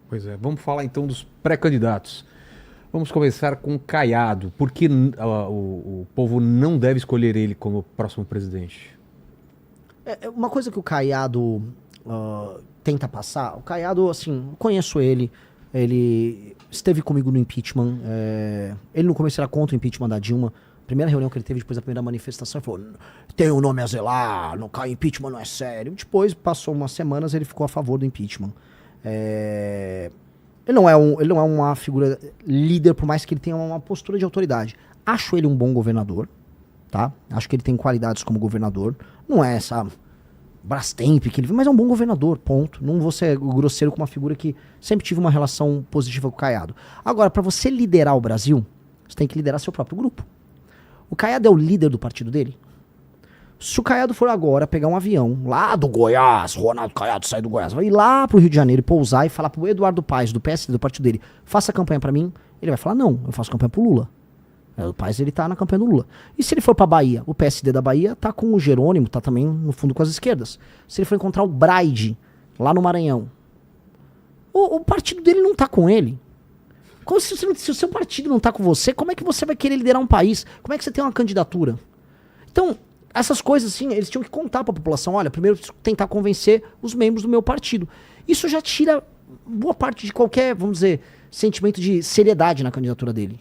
Pois é, vamos falar então dos pré-candidatos. Vamos começar com Caiado. Por que o povo não deve escolher ele como próximo presidente? Uma coisa que o Caiado tenta passar, o Caiado, assim, conheço ele esteve comigo no impeachment, ele no começo era contra o impeachment da Dilma. Primeira reunião que ele teve depois da primeira manifestação, ele falou: tem um nome a zelar, não cai impeachment, não é sério. Depois, passou umas semanas, ele ficou a favor do impeachment. Ele não é uma figura líder, por mais que ele tenha uma postura de autoridade. Acho ele um bom governador, tá? Acho que ele tem qualidades como governador. Não é essa Brastemp que ele... Mas é um bom governador, ponto. Não vou ser grosseiro com uma figura que sempre tive uma relação positiva com o Caiado. Agora, para você liderar o Brasil, você tem que liderar seu próprio grupo. O Caiado é o líder do partido dele? Se o Caiado for agora pegar um avião lá do Goiás, Ronaldo Caiado sai do Goiás, vai ir lá pro Rio de Janeiro e pousar e falar pro Eduardo Paes, do PSD, do partido dele, faça campanha pra mim, ele vai falar: não, eu faço campanha pro Lula. O Paes, ele tá na campanha do Lula. E se ele for pra Bahia, o PSD da Bahia tá com o Jerônimo, tá também no fundo com as esquerdas. Se ele for encontrar o Braide lá no Maranhão, o partido dele não tá com ele. Se o seu partido não tá com você, como é que você vai querer liderar um país? Como é que você tem uma candidatura? Então, essas coisas, assim, eles tinham que contar pra população: olha, primeiro tentar convencer os membros do meu partido. Isso já tira boa parte de qualquer, vamos dizer, sentimento de seriedade na candidatura dele.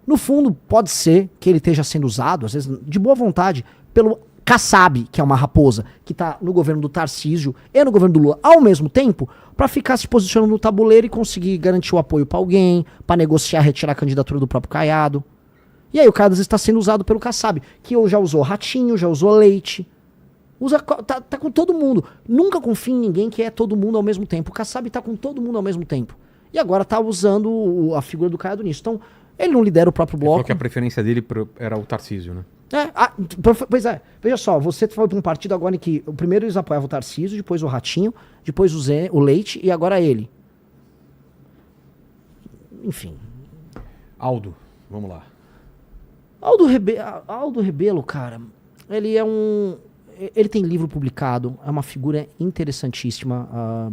No fundo, pode ser que ele esteja sendo usado, às vezes, de boa vontade, pelo Kassab, que é uma raposa, que tá no governo do Tarcísio e no governo do Lula ao mesmo tempo, pra ficar se posicionando no tabuleiro e conseguir garantir o apoio pra alguém, pra negociar, retirar a candidatura do próprio Caiado. E aí o Caiado está sendo usado pelo Kassab, que já usou Ratinho, já usou Leite. Tá com todo mundo. Nunca confie em ninguém que é todo mundo ao mesmo tempo. O Kassab tá com todo mundo ao mesmo tempo. E agora tá usando a figura do Caiado nisso. Então, ele não lidera o próprio bloco. Ele falou que a preferência dele era o Tarcísio, né? Pois é. Veja só, você foi para um partido agora em que o primeiro eles apoiavam o Tarcísio, depois o Ratinho, depois o Leite e agora ele. Enfim. Aldo, vamos lá. Aldo Rebelo, cara, ele é ele tem livro publicado, é uma figura interessantíssima,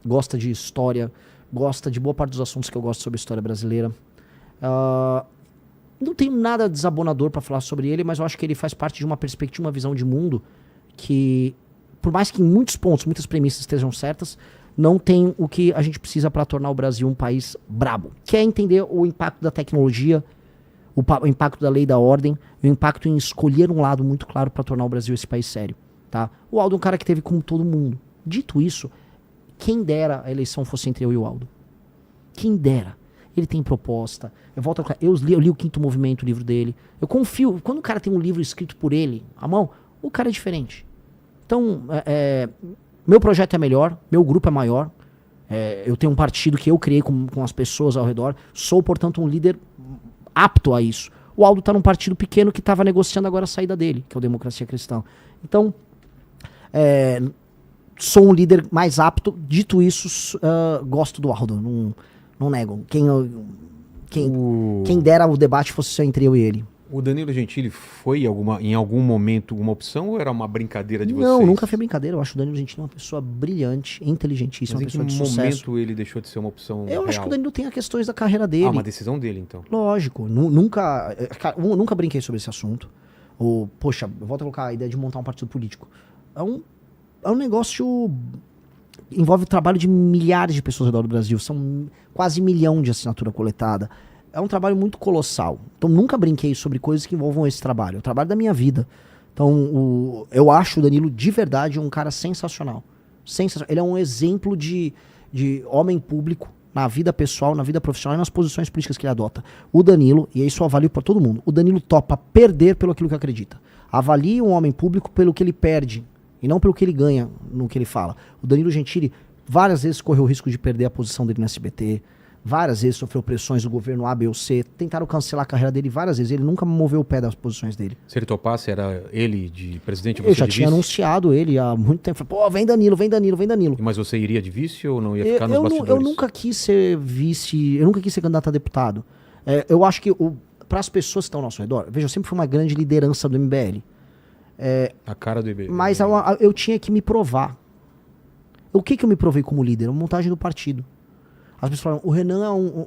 gosta de história, gosta de boa parte dos assuntos que eu gosto sobre a história brasileira. Não tenho nada desabonador pra falar sobre ele, mas eu acho que ele faz parte de uma perspectiva, uma visão de mundo que, por mais que em muitos pontos, muitas premissas estejam certas, não tem o que a gente precisa para tornar o Brasil um país brabo, que é entender o impacto da tecnologia, o impacto da lei e da ordem, o impacto em escolher um lado muito claro para tornar o Brasil esse país sério, tá? O Aldo é um cara que teve como todo mundo. Dito isso, quem dera a eleição fosse entre eu e o Aldo. Quem dera. Ele tem proposta. Eu li o Quinto Movimento, o livro dele. Eu confio. Quando o cara tem um livro escrito por ele, à mão, o cara é diferente. Então, meu projeto é melhor, meu grupo é maior. Eu tenho um partido que eu criei com as pessoas ao redor. Sou, portanto, um líder apto a isso. O Aldo tá num partido pequeno que estava negociando agora a saída dele, que é o Democracia Cristã. Então, sou um líder mais apto. Dito isso, gosto do Aldo. Não nego. Quem dera o debate fosse só entre eu e ele. O Danilo Gentili foi em algum momento uma opção ou era uma brincadeira de vocês? Não, nunca foi brincadeira. Eu acho o Danilo Gentili uma pessoa brilhante, inteligentíssima, Mas uma pessoa de sucesso. Em que momento ele deixou de ser uma opção Eu acho real? que o Danilo tem as questões da carreira dele. Uma decisão dele, então. Lógico. Nunca brinquei sobre esse assunto. Poxa, eu volto a colocar a ideia de montar um partido político. É um negócio... Envolve o trabalho de milhares de pessoas ao redor do Brasil. São quase 1 milhão de assinatura coletada. É um trabalho muito colossal. Então, nunca brinquei sobre coisas que envolvam esse trabalho. É o trabalho da minha vida. Então, eu acho o Danilo, de verdade, um cara sensacional. Ele é um exemplo de homem público na vida pessoal, na vida profissional e nas posições políticas que ele adota. O Danilo, e isso eu avalio para todo mundo, o Danilo topa perder pelo aquilo que acredita. Avalie um homem público pelo que ele perde e não pelo que ele ganha no que ele fala. O Danilo Gentili várias vezes correu o risco de perder a posição dele no SBT, várias vezes sofreu pressões do governo A, B ou C, tentaram cancelar a carreira dele várias vezes, ele nunca moveu o pé das posições dele. Se ele topasse, era ele de presidente? Eu já tinha anunciado ele há muito tempo. Pô, vem Danilo, vem Danilo, vem Danilo. Mas você iria de vice ou não ia ficar nos bastidores? Eu nunca quis ser vice, eu nunca quis ser candidato a deputado. Eu acho que para as pessoas que estão ao nosso redor, veja, eu sempre fui uma grande liderança do MBL. A cara do MBL. Mas eu tinha que me provar. O que eu me provei como líder? A montagem do partido. As pessoas falam, o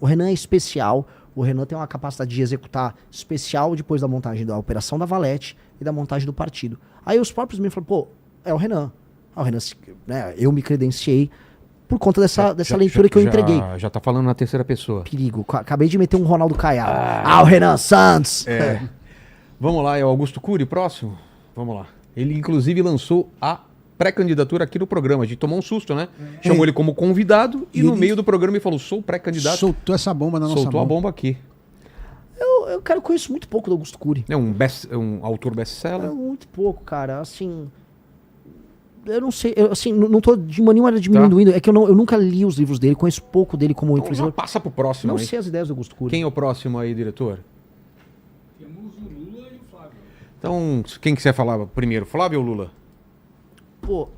Renan é especial, o Renan tem uma capacidade de executar especial depois da montagem da operação da Valete e da montagem do partido. Aí os próprios membros falam, pô, é o Renan. O Renan, né, eu me credenciei por conta dessa leitura que eu entreguei. Já tá falando na terceira pessoa. Perigo. Acabei de meter um Ronaldo Caiado. O Renan Santos! Vamos lá, é o Augusto Cury, próximo? Vamos lá. Ele, inclusive, lançou a pré-candidatura aqui no programa. A gente tomou um susto, né? Chamou ele como convidado e no meio do programa ele falou, sou pré-candidato. Soltou essa bomba na nossa mão. Soltou a bomba aqui. Eu conheço muito pouco do Augusto Cury. É um autor best-seller? Muito pouco, cara. Assim... Eu não sei, não tô de nenhuma maneira diminuindo. É que eu nunca li os livros dele, conheço pouco dele como influenciador. Então passa pro próximo. Não aí. sei as ideias do Augusto Cury. Quem é o próximo aí, diretor? Temos o Lula e o Flávio. Então, quem que você falar primeiro, Flávio ou Lula? Pô...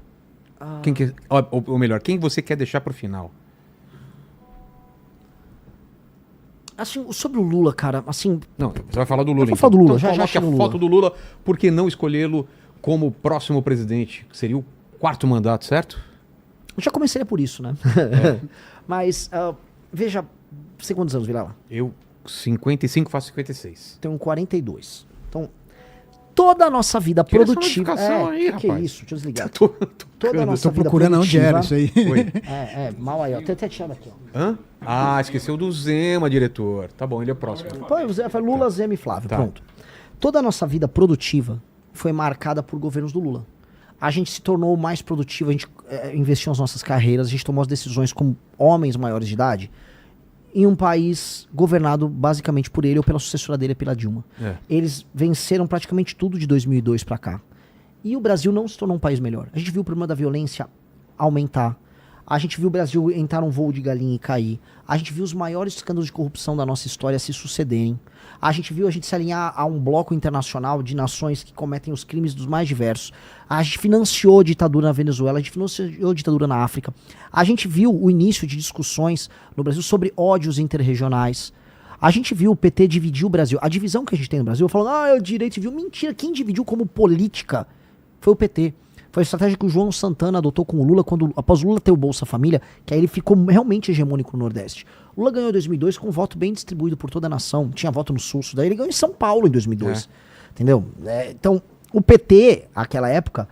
Ou melhor, quem você quer deixar pro final? Assim, sobre o Lula, cara, assim... Não, você vai falar do Lula. Eu vou falar do Lula, então, já coloque a no foto Lula. do Lula, por que não escolhê-lo como próximo presidente? Seria o 4º mandato, certo? Eu já começaria por isso, né? Mas, veja, você quantos anos, Vilela? Eu, 55, faço 56. Tenho 42. Então, toda a nossa vida Tira essa produtiva... notificação aí, que é rapaz. isso? Deixa eu desligar. Toda a nossa Tô vida procurando onde produtiva... era isso aí. Oi. mal aí, ó. Tem até tirado aqui, ó. Hã? Ah, esqueceu do Zema, diretor. Tá bom, ele é o próximo. Pô, foi Lula, Zema e Flávio, Tá. pronto. Toda a nossa vida produtiva foi marcada por governos do Lula. A gente se tornou mais produtivo, a gente investiu nas nossas carreiras, a gente tomou as decisões como homens maiores de idade em um país governado basicamente por ele ou pela sucessora dele, pela Dilma. Eles venceram praticamente tudo de 2002 pra cá. E o Brasil não se tornou um país melhor. A gente viu o problema da violência aumentar. A gente viu o Brasil entrar num voo de galinha e cair. A gente viu os maiores escândalos de corrupção da nossa história se sucederem. A gente viu a gente se alinhar a um bloco internacional de nações que cometem os crimes dos mais diversos. A gente financiou a ditadura na Venezuela, a gente financiou a ditadura na África. A gente viu o início de discussões no Brasil sobre ódios interregionais. A gente viu o PT dividir o Brasil. A divisão que a gente tem no Brasil, falando, é o direito civil. Mentira, quem dividiu como política foi o PT. Foi a estratégia que o João Santana adotou com o Lula após o Lula ter o Bolsa Família, que aí ele ficou realmente hegemônico no Nordeste. O Lula ganhou em 2002 com um voto bem distribuído por toda a nação. Tinha voto no Sul, daí ele ganhou em São Paulo em 2002. Entendeu? Então, o PT, naquela época,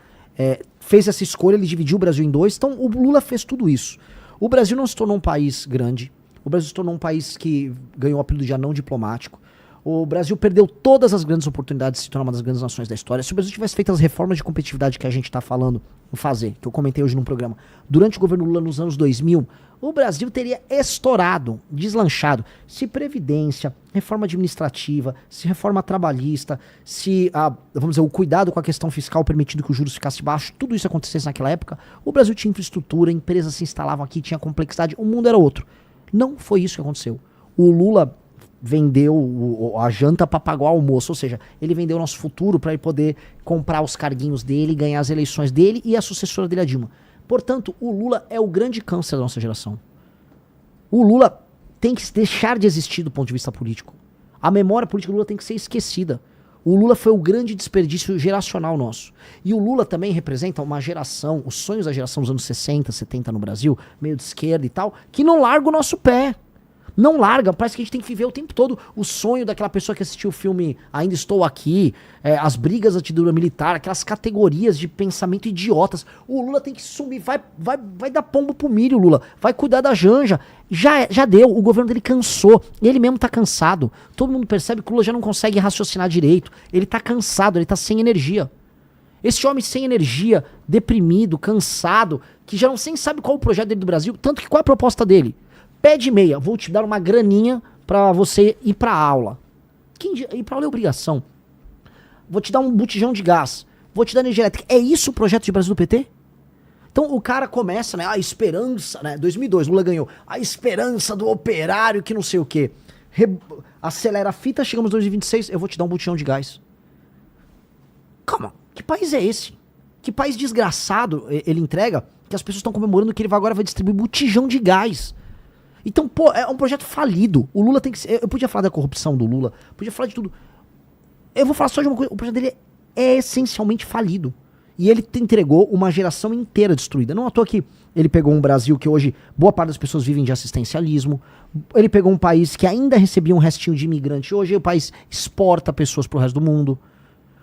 fez essa escolha, ele dividiu o Brasil em dois. Então, o Lula fez tudo isso. O Brasil não se tornou um país grande. O Brasil se tornou um país que ganhou o apelido de anão diplomático. O Brasil perdeu todas as grandes oportunidades de se tornar uma das grandes nações da história. Se o Brasil tivesse feito as reformas de competitividade que a gente está falando em fazer, que eu comentei hoje num programa, durante o governo Lula nos anos 2000, o Brasil teria estourado, deslanchado. Se previdência, reforma administrativa, se reforma trabalhista, se, vamos dizer, o cuidado com a questão fiscal permitindo que os juros ficassem baixos, tudo isso acontecesse naquela época, o Brasil tinha infraestrutura, empresas se instalavam aqui, tinha complexidade, o mundo era outro. Não foi isso que aconteceu. O Lula vendeu a janta para pagar o almoço, ou seja, ele vendeu o nosso futuro para ele poder comprar os carguinhos dele, ganhar as eleições dele e a sucessora dele, a Dilma. Portanto, o Lula é o grande câncer da nossa geração. O Lula tem que deixar de existir do ponto de vista político. A memória política do Lula tem que ser esquecida. O Lula foi o grande desperdício geracional nosso. E o Lula também representa uma geração, os sonhos da geração dos anos 60, 70 no Brasil, meio de esquerda e tal, que não larga o nosso pé. Não larga, parece que a gente tem que viver o tempo todo o sonho daquela pessoa que assistiu o filme Ainda Estou Aqui, as brigas da ditadura militar, aquelas categorias de pensamento idiotas. O Lula tem que sumir, vai dar pombo pro milho, Lula. Vai cuidar da Janja. Já deu, o governo dele cansou. Ele mesmo tá cansado. Todo mundo percebe que o Lula já não consegue raciocinar direito. Ele tá cansado, ele tá sem energia. Esse homem sem energia, deprimido, cansado, que já não nem sabe qual é o projeto dele do Brasil, tanto que qual é a proposta dele? Pé de meia, vou te dar uma graninha pra você ir pra aula. Ir pra aula é obrigação. Vou te dar um botijão de gás. Vou te dar energia elétrica. É isso o projeto de Brasil do PT? Então o cara começa, né? A esperança, né? 2002, Lula ganhou. A esperança do operário que não sei o quê. Acelera a fita, chegamos em 2026, eu vou te dar um botijão de gás. Calma, que país é esse? Que país desgraçado ele entrega que as pessoas estão comemorando que ele agora vai distribuir botijão de gás. Então, pô, é um projeto falido. O Lula tem que ser... Eu podia falar da corrupção do Lula, podia falar de tudo. Eu vou falar só de uma coisa. O projeto dele é essencialmente falido. E ele entregou uma geração inteira destruída. Não à toa que ele pegou um Brasil que hoje boa parte das pessoas vivem de assistencialismo. Ele pegou um país que ainda recebia um restinho de imigrante. Hoje o país exporta pessoas pro resto do mundo.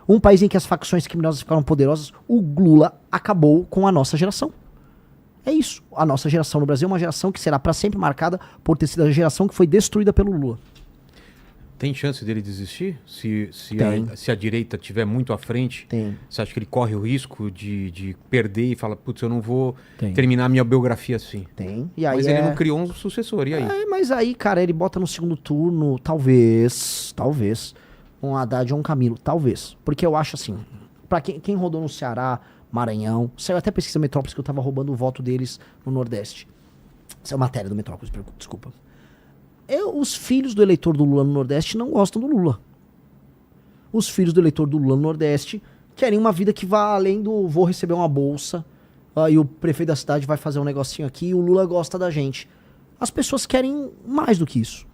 Um país em que as facções criminosas ficaram poderosas. O Lula acabou com a nossa geração. É isso. A nossa geração no Brasil é uma geração que será para sempre marcada por ter sido a geração que foi destruída pelo Lula. Tem chance dele desistir? Se a direita tiver muito à frente, Tem. você acha que ele corre o risco de perder e fala, putz, eu não vou Tem. terminar a minha biografia assim? Tem. E aí Mas ele não criou um sucessor, e aí? Mas aí, cara, ele bota no segundo turno, talvez, um Haddad ou um Camilo, talvez. Porque eu acho assim, pra quem rodou no Ceará, Maranhão, saiu até pesquisa Metrópolis que eu tava roubando o voto deles no Nordeste. Essa é a matéria do Metrópolis, desculpa. Os filhos do eleitor do Lula no Nordeste não gostam do Lula. Os filhos do eleitor do Lula no Nordeste querem uma vida que vá além do vou receber uma bolsa, e o prefeito da cidade vai fazer um negocinho aqui e o Lula gosta da gente. As pessoas querem mais do que isso.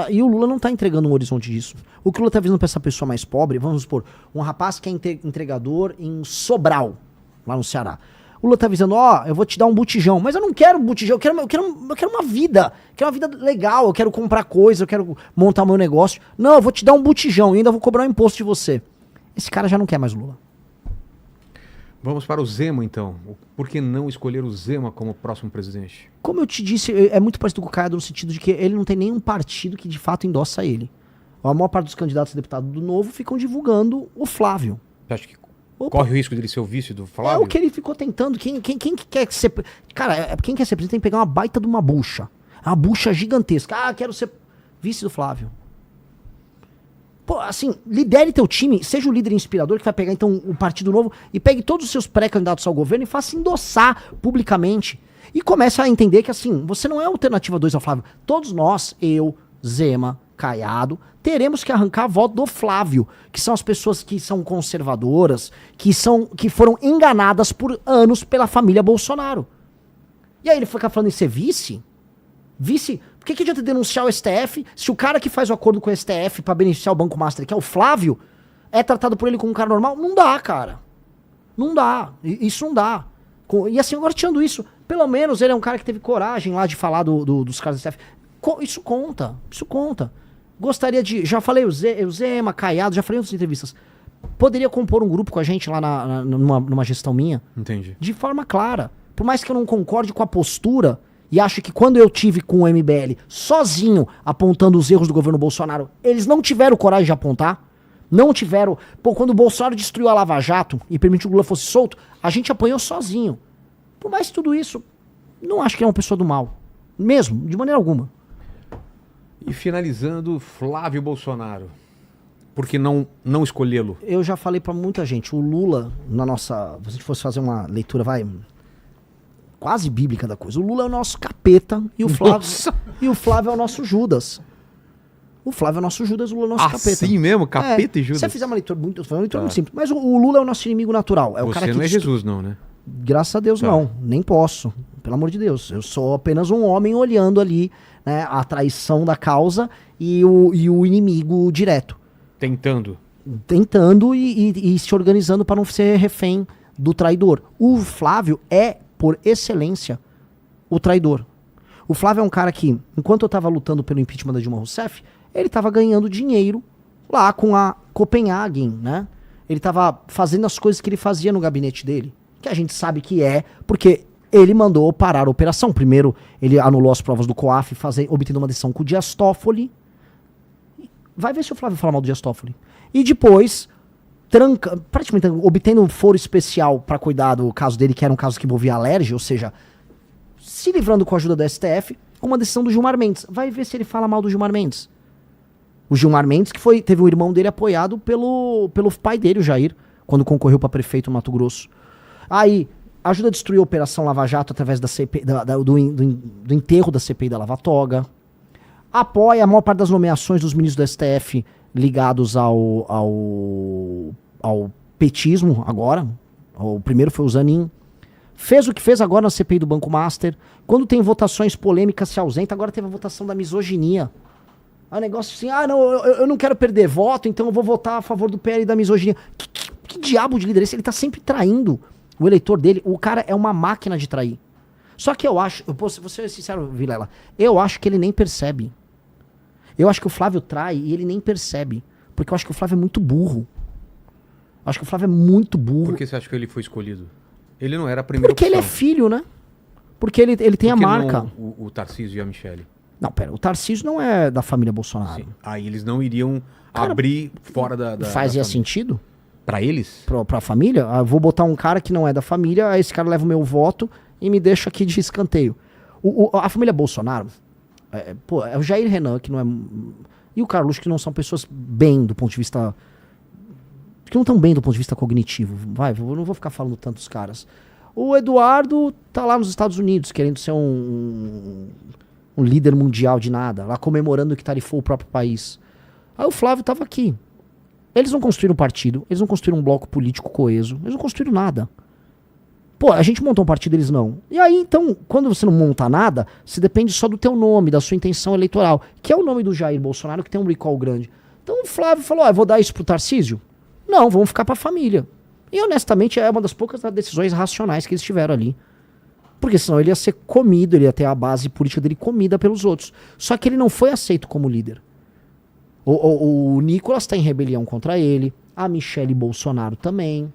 E o Lula não tá entregando um horizonte disso. O que o Lula tá visando pra essa pessoa mais pobre, vamos supor, um rapaz que é entregador em Sobral, lá no Ceará. O Lula tá avisando, eu vou te dar um botijão. Mas eu não quero um botijão, eu quero uma vida. Eu quero uma vida legal, eu quero comprar coisa, eu quero montar o meu negócio. Não, eu vou te dar um botijão e ainda vou cobrar um imposto de você. Esse cara já não quer mais Lula. Vamos para o Zema, então. Por que não escolher o Zema como próximo presidente? Como eu te disse, é muito parecido com o Caiado no sentido de que ele não tem nenhum partido que de fato endossa ele. A maior parte dos candidatos a deputado do Novo ficam divulgando o Flávio. Você acha que corre o risco dele ser o vice do Flávio? É o que ele ficou tentando. Quem quer ser... Cara, quem quer ser presidente tem que pegar uma baita de uma bucha. Uma bucha gigantesca. Quero ser vice do Flávio. Pô, assim, lidere teu time, seja o líder inspirador que vai pegar então o Partido Novo e pegue todos os seus pré-candidatos ao governo e faça endossar publicamente. E comece a entender que assim, você não é a alternativa 2 ao Flávio. Todos nós, eu, Zema, Caiado, teremos que arrancar voto do Flávio, que são as pessoas que são conservadoras, que foram enganadas por anos pela família Bolsonaro. E aí ele fica falando em ser vice? Vice? Por que adianta denunciar o STF se o cara que faz o acordo com o STF pra beneficiar o Banco Master, que é o Flávio, é tratado por ele como um cara normal? Não dá, cara. Não dá. Isso não dá. E assim, agora tirando isso, pelo menos ele é um cara que teve coragem lá de falar dos caras do STF. Isso conta. Isso conta. Gostaria de... Já falei o Zema, Caiado, já falei em outras entrevistas. Poderia compor um grupo com a gente lá numa gestão minha? Entendi. De forma clara. Por mais que eu não concorde com a postura e acho que quando eu tive com o MBL sozinho apontando os erros do governo Bolsonaro, eles não tiveram coragem de apontar. Não tiveram... Pô, quando o Bolsonaro destruiu a Lava Jato e permitiu que o Lula fosse solto, a gente apanhou sozinho. Por mais que tudo isso, não acho que é uma pessoa do mal. Mesmo, de maneira alguma. E finalizando, Flávio Bolsonaro. Por que não escolhê-lo? Eu já falei pra muita gente, o Lula, se a gente fosse fazer uma leitura, quase bíblica da coisa, o Lula é o nosso capeta e o Flávio é o nosso Judas. O Flávio é o nosso Judas, o Lula é o nosso capeta. Assim mesmo? Capeta e Judas? Se você fizer uma leitura muito simples, mas o Lula é o nosso inimigo natural. É o você cara que não é Jesus, não, né? Graças a Deus não, nem posso. Pelo amor de Deus, eu sou apenas um homem olhando ali, né, a traição da causa e o inimigo direto. Tentando e se organizando para não ser refém do traidor. O Flávio é, por excelência, o traidor. O Flávio é um cara que, enquanto eu estava lutando pelo impeachment da Dilma Rousseff, ele estava ganhando dinheiro lá com a Copenhagen, né? Ele estava fazendo as coisas que ele fazia no gabinete dele, que a gente sabe que é, porque ele mandou parar a operação. Primeiro, ele anulou as provas do COAF, obtendo uma decisão com o Dias Toffoli. Vai ver se o Flávio fala mal do Dias Toffoli. E depois, praticamente obtendo um foro especial para cuidar do caso dele, que era um caso que envolvia alergia, ou seja, se livrando com a ajuda do STF, com uma decisão do Gilmar Mendes. Vai ver se ele fala mal do Gilmar Mendes. O Gilmar Mendes, que teve um irmão dele apoiado pelo pai dele, o Jair, quando concorreu para prefeito no Mato Grosso. Aí, ajuda a destruir a Operação Lava Jato através da CPI, do enterro da CPI da Lava Toga. Apoia a maior parte das nomeações dos ministros do STF ligados ao petismo agora. O primeiro foi o Zanin. Fez o que fez agora na CPI do Banco Master. Quando tem votações polêmicas, se ausenta. Agora teve a votação da misoginia. É um negócio assim, não, eu não quero perder voto, então eu vou votar a favor do PL da misoginia. que diabo de líder é esse? Ele tá sempre traindo o eleitor dele. O cara é uma máquina de trair. Só que eu acho, vou ser sincero, Vilela, eu acho que ele nem percebe. Eu acho que o Flávio trai e ele nem percebe. Porque eu acho que o Flávio é muito burro. Eu acho que o Flávio é muito burro. Por que você acha que ele foi escolhido? Ele não era a primeira Porque opção. ele é filho, né? Porque ele tem a Por que marca. não o Tarcísio e a Michele? Não, pera, o Tarcísio não é da família Bolsonaro. Sim. Aí eles não iriam Cara, abrir fora da Fazia família. sentido Pra eles? pra família? Ah, vou botar um cara que não é da família, aí esse cara leva o meu voto e me deixa aqui de escanteio. A família Bolsonaro, é o Jair Renan, que não é... E o Carluxo, que não são pessoas bem do ponto de vista... Que não estão bem do ponto de vista cognitivo. Eu não vou ficar falando tantos caras. O Eduardo tá lá nos Estados Unidos, querendo ser um líder mundial de nada, lá comemorando que tarifou o próprio país. Aí o Flávio tava aqui. Eles não construíram um partido, eles não construíram um bloco político coeso, eles não construíram nada. Pô, a gente montou um partido, eles não. E aí, então, quando você não monta nada, se depende só do teu nome, da sua intenção eleitoral, que é o nome do Jair Bolsonaro, que tem um recall grande. Então o Flávio falou, eu vou dar isso pro Tarcísio? Não, vamos ficar pra família. E honestamente, é uma das poucas decisões racionais que eles tiveram ali. Porque senão ele ia ser comido, ele ia ter a base política dele comida pelos outros. Só que ele não foi aceito como líder. O Nicolas tá em rebelião contra ele, a Michele Bolsonaro também.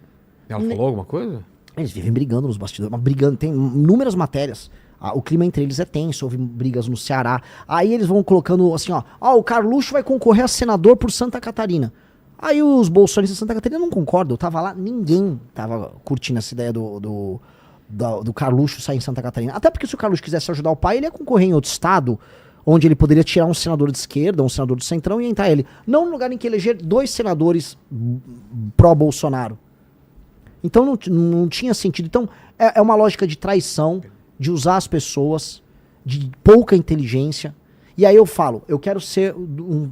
Ela falou alguma coisa? Eles vivem brigando nos bastidores, mas brigando, tem inúmeras matérias. O clima entre eles é tenso, houve brigas no Ceará. Aí eles vão colocando assim, o Carluxo vai concorrer a senador por Santa Catarina. Aí os bolsonaristas de Santa Catarina não concordam, eu tava lá, ninguém tava curtindo essa ideia do Carluxo sair em Santa Catarina. Até porque se o Carluxo quisesse ajudar o pai, ele ia concorrer em outro estado, onde ele poderia tirar um senador de esquerda, um senador do centrão e entrar ele. Não no lugar em que eleger 2 senadores pró-Bolsonaro. Então não tinha sentido. Então é uma lógica de traição, de usar as pessoas, de pouca inteligência. E aí eu falo, eu quero ser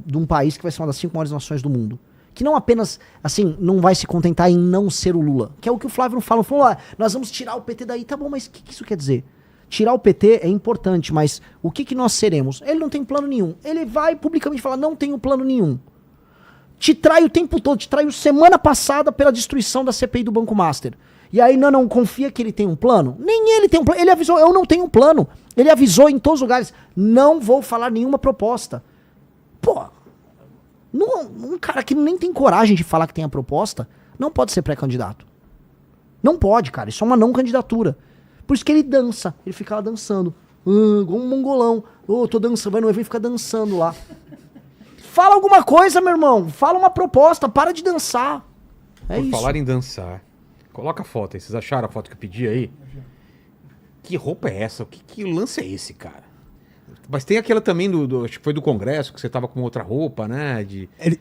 de um país que vai ser uma das 5 maiores nações do mundo. Que não apenas, assim, não vai se contentar em não ser o Lula. Que é o que o Flávio fala. Falou, nós vamos tirar o PT daí. Tá bom, mas o que isso quer dizer? Tirar o PT é importante, mas o que nós seremos? Ele não tem plano nenhum. Ele vai publicamente falar, não tenho plano nenhum. Te trai o tempo todo, te traiu semana passada pela destruição da CPI do Banco Master. E aí não confia que ele tem um plano? Nem ele tem um plano. Ele avisou, eu não tenho um plano. Ele avisou em todos os lugares, não vou falar nenhuma proposta. Pô, um cara que nem tem coragem de falar que tem a proposta, não pode ser pré-candidato. Não pode, cara. Isso é uma não candidatura. Por isso que ele dança. Ele fica lá dançando. Igual um mongolão. Tô dançando, vai no evento e fica dançando lá. Fala alguma coisa, meu irmão. Fala uma proposta. Para de dançar. É Por isso. falar em dançar, coloca a foto aí. Vocês acharam a foto que eu pedi aí? Que roupa é essa? Que lance é esse, cara? Mas tem aquela também acho que foi do Congresso, que você tava com outra roupa, né?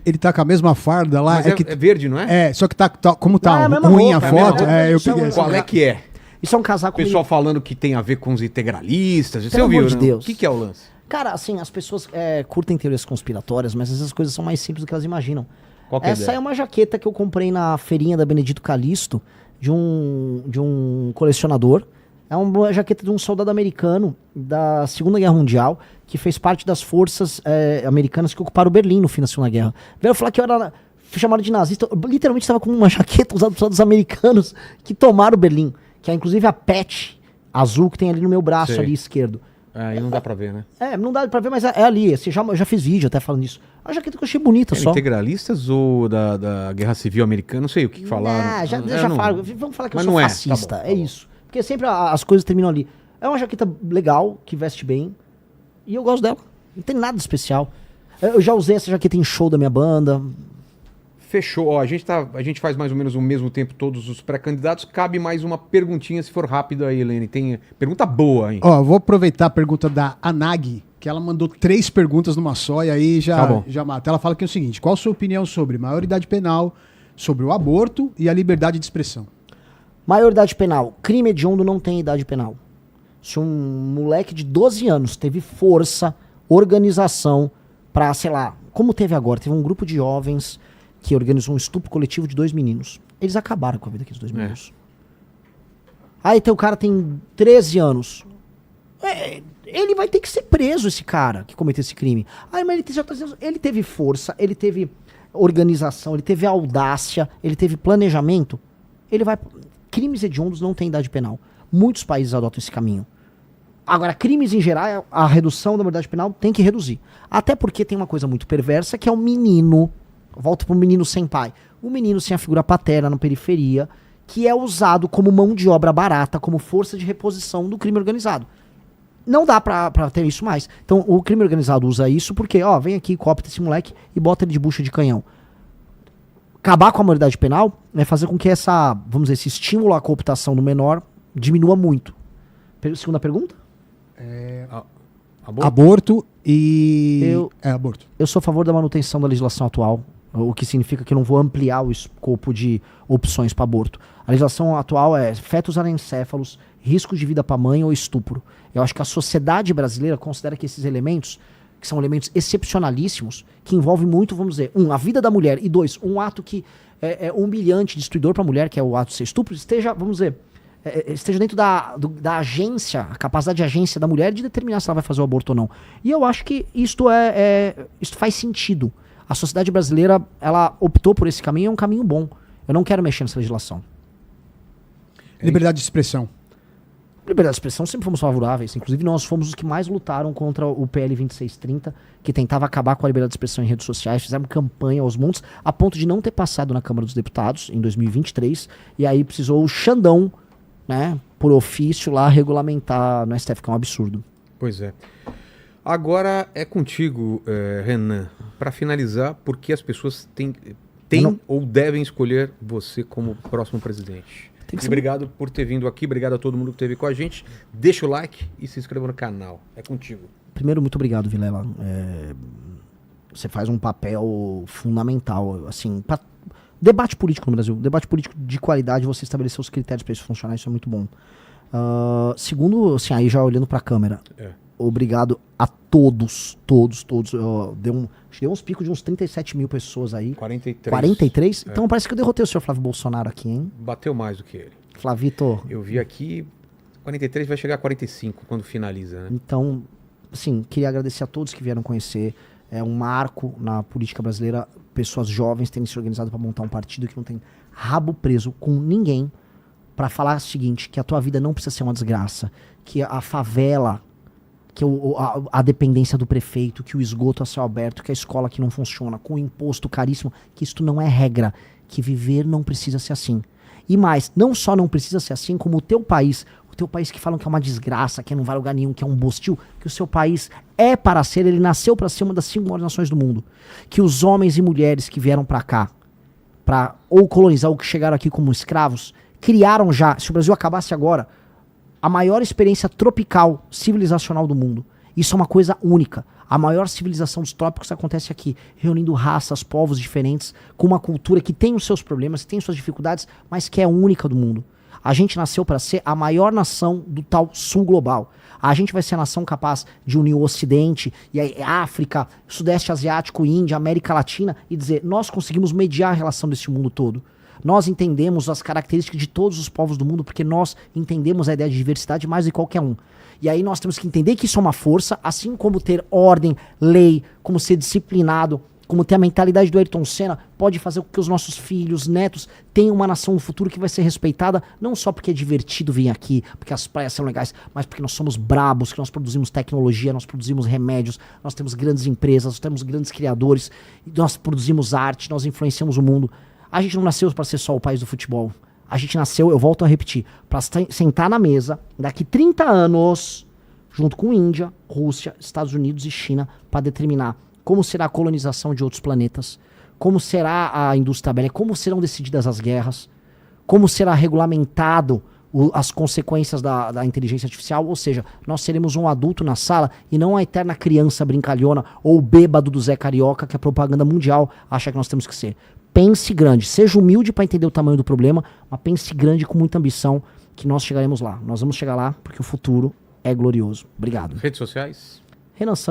Ele tá com a mesma farda lá. Mas é verde, não é? Só que como tá é a mesma ruim roupa, a é a mesma foto, roupa. eu Isso é peguei um- essa. Qual é que é? Isso é um casaco... O pessoal falando que tem a ver com os integralistas. Você Pelo ouviu, amor de né? Deus. O que é o lance? Cara, assim, as pessoas curtem teorias conspiratórias, mas essas coisas são mais simples do que elas imaginam. Qual que é a Essa ideia? é uma jaqueta que eu comprei na feirinha da Benedito Calixto, de um colecionador. É uma jaqueta de um soldado americano da Segunda Guerra Mundial, que fez parte das forças americanas que ocuparam Berlim no fim da Segunda Guerra. Veio falar que fui chamado de nazista. Eu literalmente estava com uma jaqueta usada por soldados americanos que tomaram Berlim. Que é inclusive a patch azul que tem ali no meu braço, Sei. ali esquerdo. Aí não dá pra ver, né? Não dá pra ver, mas é ali. Assim, eu já fiz vídeo até falando disso. A jaqueta que eu achei bonita só. Integralistas ou da Guerra Civil Americana? Não sei o que falaram. Já não- falo. Vamos falar que Mas eu sou não é. fascista. Tá bom, tá é bom. isso. Porque sempre as coisas terminam ali. É uma jaqueta legal, que veste bem. E eu gosto dela. Não tem nada especial. Eu já usei essa jaqueta em show da minha banda. Fechou. Ó, a gente faz mais ou menos o mesmo tempo todos os pré-candidatos. Cabe mais uma perguntinha, se for rápido aí, Helene. Tem pergunta boa, hein? Ó, vou aproveitar a pergunta da Anag, que ela mandou 3 perguntas numa só e aí Tá bom. já mata. Ela fala que é o seguinte: qual a sua opinião sobre maioridade penal, sobre o aborto e a liberdade de expressão? Maioridade penal. Crime hediondo não tem idade penal. Se um moleque de 12 anos teve força, organização pra, sei lá, como teve agora, teve um grupo de jovens que organizou um estupro coletivo de 2 meninos. Eles acabaram com a vida daqueles 2 meninos. Aí o cara tem 13 anos. Ele vai ter que ser preso, esse cara que cometeu esse crime. Mas ele já tá dizendo, ele teve força, ele teve organização, ele teve audácia, ele teve planejamento, ele vai... Crimes hediondos não tem idade penal. Muitos países adotam esse caminho. Agora, crimes em geral, a redução da maioridade penal tem que reduzir. Até porque tem uma coisa muito perversa, que é o menino, volta pro menino sem pai, o menino sem a figura paterna na periferia, que é usado como mão de obra barata, como força de reposição do crime organizado. Não dá pra ter isso mais. Então, o crime organizado usa isso porque, ó, vem aqui, coopta esse moleque e bota ele de bucha de canhão. Acabar com a maioridade penal é fazer com que essa, vamos dizer, esse estímulo à cooptação do menor diminua muito. Segunda pergunta? Aborto e... aborto. Eu sou a favor da manutenção da legislação atual, o que significa que eu não vou ampliar o escopo de opções para aborto. A legislação atual é fetos anencéfalos, risco de vida para mãe ou estupro. Eu acho que a sociedade brasileira considera que esses elementos, que são elementos excepcionalíssimos, que envolvem muito, vamos dizer, a vida da mulher, e dois, um ato que é humilhante, destruidor para a mulher, que é o ato de ser estupro, esteja, vamos dizer, esteja dentro da agência, a capacidade de agência da mulher de determinar se ela vai fazer o aborto ou não. E eu acho que isto faz sentido. A sociedade brasileira, ela optou por esse caminho, é um caminho bom. Eu não quero mexer nessa legislação. Liberdade de expressão. Liberdade de expressão sempre fomos favoráveis. Inclusive, nós fomos os que mais lutaram contra o PL 2630, que tentava acabar com a liberdade de expressão em redes sociais. Fizemos campanha aos montes, a ponto de não ter passado na Câmara dos Deputados, em 2023. E aí precisou o Xandão, né, por ofício lá, regulamentar no STF, que é um absurdo. Pois é. Agora é contigo, Renan, para finalizar, por que as pessoas têm ou devem escolher você como próximo presidente. E obrigado por ter vindo aqui, obrigado a todo mundo que esteve com a gente. Deixa o like e se inscreva no canal. É contigo. Primeiro, muito obrigado, Vilela. Você faz um papel fundamental, assim, para debate político no Brasil. Debate político de qualidade, você estabelecer os critérios para isso funcionar, isso é muito bom. Segundo, assim, aí já olhando para a câmera, obrigado a todos. Deu uns picos de uns 37 mil pessoas aí. 43. 43? Então parece que eu derrotei o senhor Flávio Bolsonaro aqui, hein? Bateu mais do que ele. Flavito. Eu vi aqui, 43 vai chegar a 45 quando finaliza, né? Então, assim, queria agradecer a todos que vieram conhecer. É um marco na política brasileira, pessoas jovens terem se organizado para montar um partido que não tem rabo preso com ninguém, para falar o seguinte, que a tua vida não precisa ser uma desgraça, que a favela, que a dependência do prefeito, que o esgoto a céu aberto, que a escola que não funciona, com o imposto caríssimo, que isto não é regra, que viver não precisa ser assim. E mais, não só não precisa ser assim, como o teu país que falam que é uma desgraça, que não vai a lugar nenhum, que é um bostil, que o seu país é para ser, ele nasceu para ser uma das 5 maiores nações do mundo. Que os homens e mulheres que vieram para cá, para ou colonizar ou que chegaram aqui como escravos, criaram já, se o Brasil acabasse agora, a maior experiência tropical civilizacional do mundo. Isso é uma coisa única. A maior civilização dos trópicos acontece aqui, reunindo raças, povos diferentes, com uma cultura que tem os seus problemas, que tem suas dificuldades, mas que é única do mundo. A gente nasceu para ser a maior nação do tal sul global. A gente vai ser a nação capaz de unir o Ocidente, e a África, Sudeste Asiático, Índia, América Latina, e dizer, nós conseguimos mediar a relação desse mundo todo. Nós entendemos as características de todos os povos do mundo, porque nós entendemos a ideia de diversidade mais do que qualquer um. E aí nós temos que entender que isso é uma força, assim como ter ordem, lei, como ser disciplinado, como ter a mentalidade do Ayrton Senna, pode fazer com que os nossos filhos, netos, tenham uma nação no futuro que vai ser respeitada, não só porque é divertido vir aqui, porque as praias são legais, mas porque nós somos brabos, que nós produzimos tecnologia, nós produzimos remédios, nós temos grandes empresas, nós temos grandes criadores, nós produzimos arte, nós influenciamos o mundo. A gente não nasceu para ser só o país do futebol. A gente nasceu, eu volto a repetir, para sentar na mesa daqui 30 anos, junto com Índia, Rússia, Estados Unidos e China, para determinar como será a colonização de outros planetas, como será a indústria bélica, como serão decididas as guerras, como será regulamentado as consequências da inteligência artificial, ou seja, nós seremos um adulto na sala e não a eterna criança brincalhona ou o bêbado do Zé Carioca que a propaganda mundial acha que nós temos que ser. Pense grande, seja humilde para entender o tamanho do problema, mas pense grande com muita ambição que nós chegaremos lá. Nós vamos chegar lá porque o futuro é glorioso. Obrigado. Redes sociais? Renan Santos.